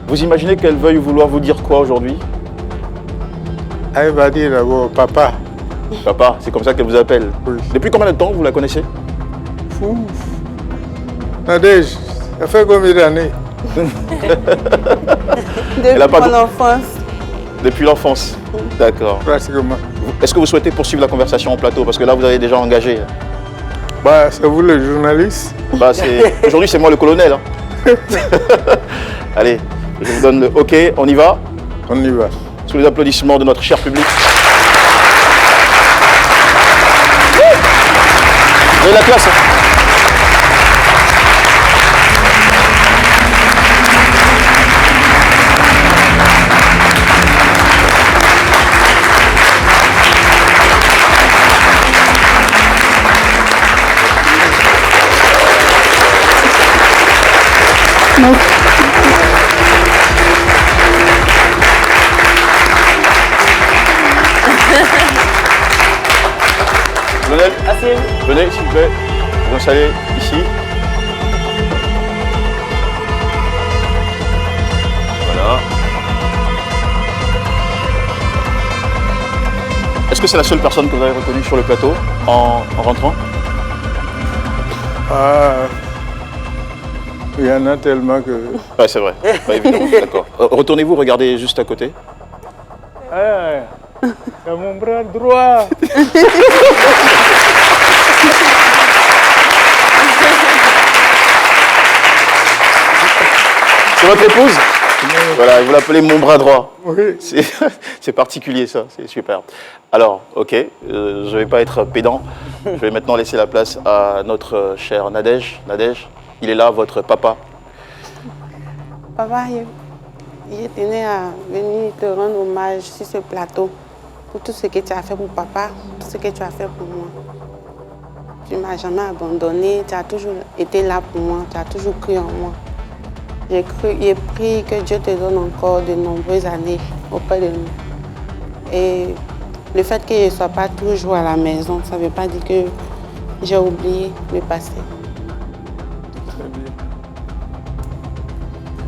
vous imaginez qu'elle veuille vouloir vous dire quoi aujourd'hui? Elle va dire d'abord papa. Papa, c'est comme ça qu'elle vous appelle. Oui. Depuis combien de temps vous la connaissez? Fou. Nadège, ça fait combien d'années? Depuis mon enfance. Depuis l'enfance. D'accord. Pratiquement. Est-ce que vous souhaitez poursuivre la conversation en plateau? Parce que là, vous avez déjà engagé. Bah, c'est vous le journaliste. Bah, aujourd'hui, c'est moi le colonel. Hein. Allez, je vous donne le OK. On y va? On y va. Sous les applaudissements de notre cher public. Vous avez la classe. Colonel, venez s'il vous plaît, vous installez ici. Voilà. Est-ce que c'est la seule personne que vous avez reconnue sur le plateau en rentrant? Ah, il y en a tellement que... Ouais, c'est vrai, pas évident, d'accord. Retournez-vous, regardez juste à côté. Ah, c'est mon bras droit. C'est votre épouse? Voilà, vous l'appelez mon bras droit. Oui. C'est particulier ça, c'est super. Alors, ok, je ne vais pas être pédant. Je vais maintenant laisser la place à notre cher Nadège. Nadège, il est là, votre papa. Papa, Je tenais à venir te rendre hommage sur ce plateau pour tout ce que tu as fait pour papa, tout ce que tu as fait pour moi. Tu ne m'as jamais abandonné, tu as toujours été là pour moi, tu as toujours cru en moi. J'ai prié que Dieu te donne encore de nombreuses années auprès de nous. Et le fait que je ne sois pas toujours à la maison, ça ne veut pas dire que j'ai oublié le passé. Très bien.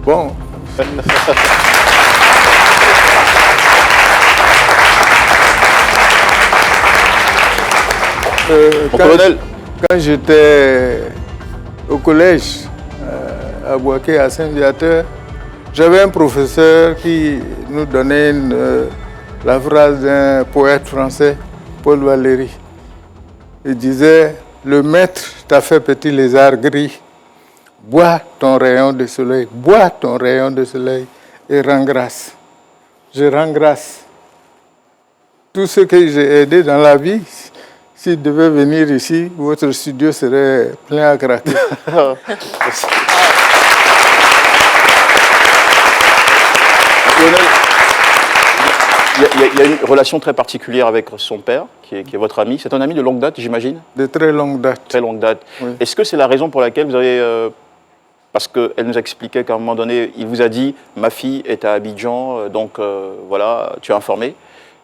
Bon. Quand j'étais au collège, à Boaké, à Saint-Viateur, j'avais un professeur qui nous donnait la phrase d'un poète français, Paul Valéry. Il disait, le maître t'a fait petit lézard gris, bois ton rayon de soleil, bois ton rayon de soleil et rends grâce. Je rends grâce. Tout ce que j'ai aidé dans la vie, s'il devait venir ici, votre studio serait plein à craquer. Il y a une relation très particulière avec son père, qui est votre ami. C'est un ami de longue date, j'imagine? De très longue date. Très longue date. Oui. Est-ce que c'est la raison pour laquelle vous avez... parce qu'elle nous expliquait qu'à un moment donné, il vous a dit « ma fille est à Abidjan, donc voilà, tu es informé ».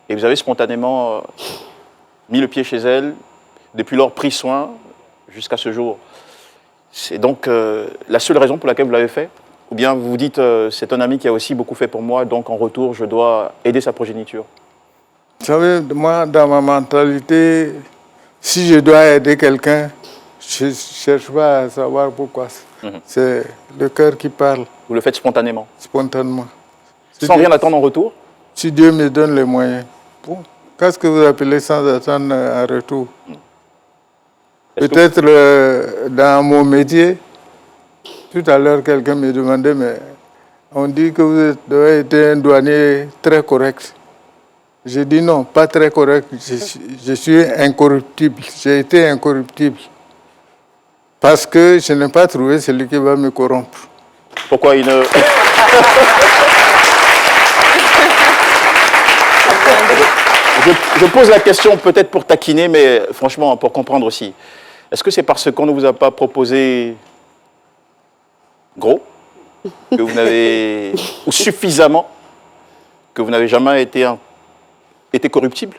Et vous avez spontanément mis le pied chez elle, depuis lors pris soin jusqu'à ce jour. C'est donc la seule raison pour laquelle vous l'avez fait? Ou bien vous vous dites, c'est un ami qui a aussi beaucoup fait pour moi, donc en retour, je dois aider sa progéniture? Vous savez, moi, dans ma mentalité, si je dois aider quelqu'un, je ne cherche pas à savoir pourquoi. C'est le cœur qui parle. Vous le faites spontanément? Spontanément. Sans rien attendre en retour? Si Dieu me donne les moyens. Bon, qu'est-ce que vous appelez sans attendre un retour? Peut-être dans mon métier, tout à l'heure, quelqu'un me demandait, mais on dit que vous avez été un douanier très correct. J'ai dit non, pas très correct, je suis incorruptible, j'ai été incorruptible. Parce que je n'ai pas trouvé celui qui va me corrompre. Pourquoi il ne... je pose la question peut-être pour taquiner, mais franchement, pour comprendre aussi. Est-ce que c'est parce qu'on ne vous a pas proposé gros, que vous n'avez, ou suffisamment, que vous n'avez jamais été corruptible?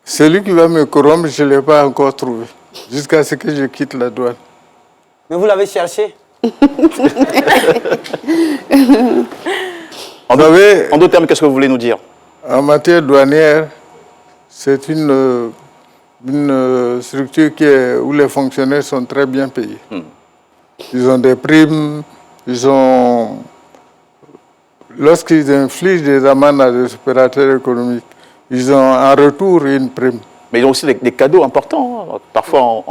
Celui qui va me corrompre, je ne l'ai pas encore trouvé, jusqu'à ce que je quitte la douane. Mais vous l'avez cherché? En d'autres termes, qu'est-ce que vous voulez nous dire? En matière douanière, c'est une structure où les fonctionnaires sont très bien payés. Ils ont des primes, lorsqu'ils infligent des amendes à des opérateurs économiques, ils ont en retour une prime. Mais ils ont aussi des cadeaux importants, hein, parfois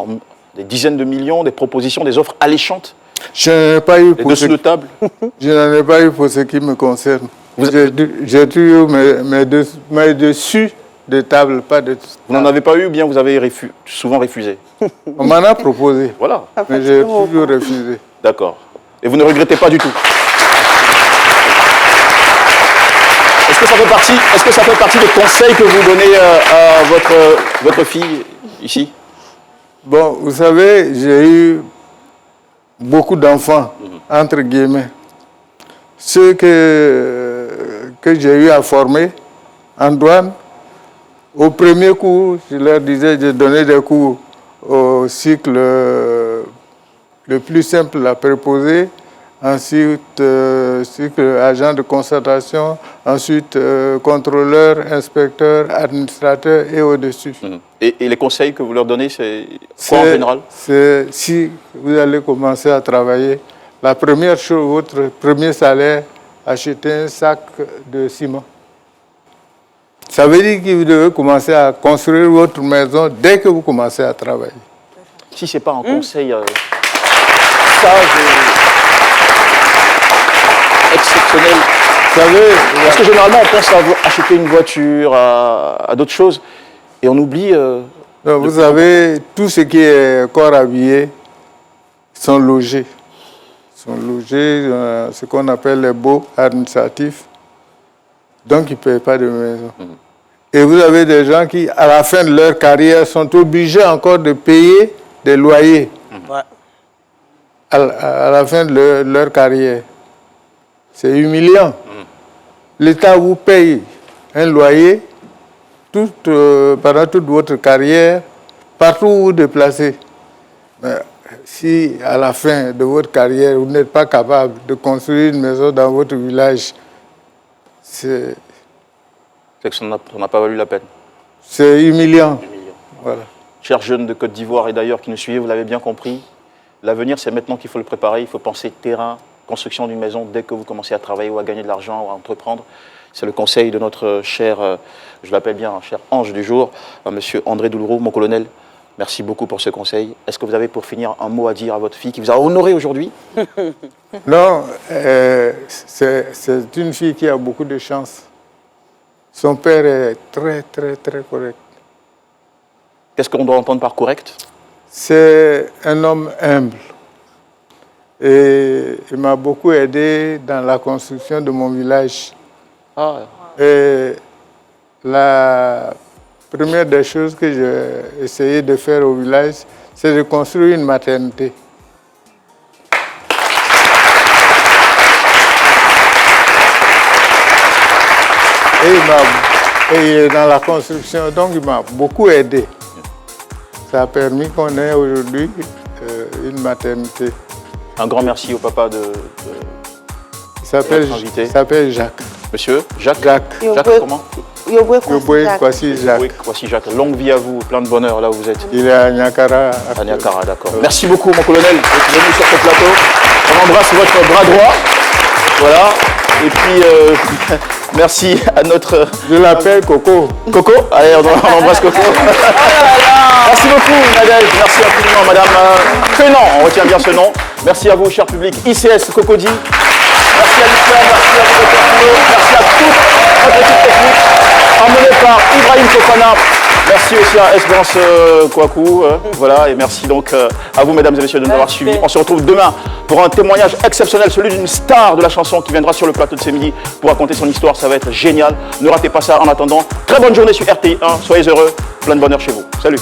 des dizaines de millions, des propositions, des offres alléchantes. Je n'en ai pas eu pour dessous de table. Je n'en ai pas eu pour ce qui me concerne. J'ai eu mes dessus de table, pas de... Vous n'en avez pas eu ou bien vous avez souvent refusé? On m'en a proposé. Voilà. Mais j'ai toujours refusé. D'accord. Et vous ne regrettez pas du tout? Est-ce que ça fait partie des conseils que vous donnez à votre fille ici? Bon, vous savez, j'ai eu beaucoup d'enfants, entre guillemets. Ceux que j'ai eu à former en douane, au premier cours, je leur disais, je donnais des cours au cycle le plus simple, la préposée, ensuite cycle agent de constatation, ensuite contrôleur, inspecteur, administrateur et au-dessus. Et les conseils que vous leur donnez, c'est quoi en général? Si vous allez commencer à travailler, la première chose, votre premier salaire, achetez un sac de ciment. Ça veut dire que vous devez commencer à construire votre maison dès que vous commencez à travailler. Si ce n'est pas un conseil exceptionnel. Vous savez, parce que généralement, on pense à acheter une voiture, à d'autres choses, et on oublie... non, vous savez, tout ce qui est corps habillé sont logés. sont logés dans ce qu'on appelle les baux administratifs. Donc, ils ne payent pas de maison. Et vous avez des gens qui, à la fin de leur carrière, sont obligés encore de payer des loyers. À la fin de leur carrière. C'est humiliant. L'État vous paye un loyer pendant toute votre carrière, partout où vous déplacez. Mais si à la fin de votre carrière, vous n'êtes pas capable de construire une maison dans votre village, c'est que ça n'a pas valu la peine. C'est humiliant. Voilà. Chers jeunes de Côte d'Ivoire et d'ailleurs qui nous suivez, vous l'avez bien compris, l'avenir c'est maintenant qu'il faut le préparer, il faut penser terrain, construction d'une maison dès que vous commencez à travailler ou à gagner de l'argent ou à entreprendre. C'est le conseil de notre cher, je l'appelle bien, cher ange du jour, monsieur André Doulourou, mon colonel. Merci beaucoup pour ce conseil. Est-ce que vous avez pour finir un mot à dire à votre fille qui vous a honoré aujourd'hui? Non, c'est une fille qui a beaucoup de chance. Son père est très, très, très correct. Qu'est-ce qu'on doit entendre par correct? C'est un homme humble. Et il m'a beaucoup aidé dans la construction de mon village. Et la première des choses que j'ai essayé de faire au village, c'est de construire une maternité. Et dans la construction, donc il m'a beaucoup aidé. Ça a permis qu'on ait aujourd'hui une maternité. Un grand merci au papa de il s'appelle Jacques. Monsieur Jacques. Jacques comment? Voici Jacques. Voici Jacques. Longue vie à vous, plein de bonheur là où vous êtes. Il est à Niakara. À Niakara, d'accord. Merci beaucoup mon colonel d'être venu sur ce plateau. On embrasse votre bras droit. Voilà. Et puis, merci à notre... Je l'appelle Coco. Coco? Allez, on embrasse Coco. Merci beaucoup, Nadège. Merci infiniment, madame Quenan. On retient bien ce nom. Merci à vous, cher public. ICS Cocody. Merci à l'Islam, merci à vous, merci à toute notre équipe technique, emmenée par Ibrahim Fofana. Merci aussi à Espérance Kouakou. Voilà, et merci donc à vous, mesdames et messieurs, de nous avoir suivis. On se retrouve demain pour un témoignage exceptionnel, celui d'une star de la chanson qui viendra sur le plateau de ce midi pour raconter son histoire. Ça va être génial. Ne ratez pas ça. En attendant, très bonne journée sur RTI1. Soyez heureux. Plein de bonheur chez vous. Salut.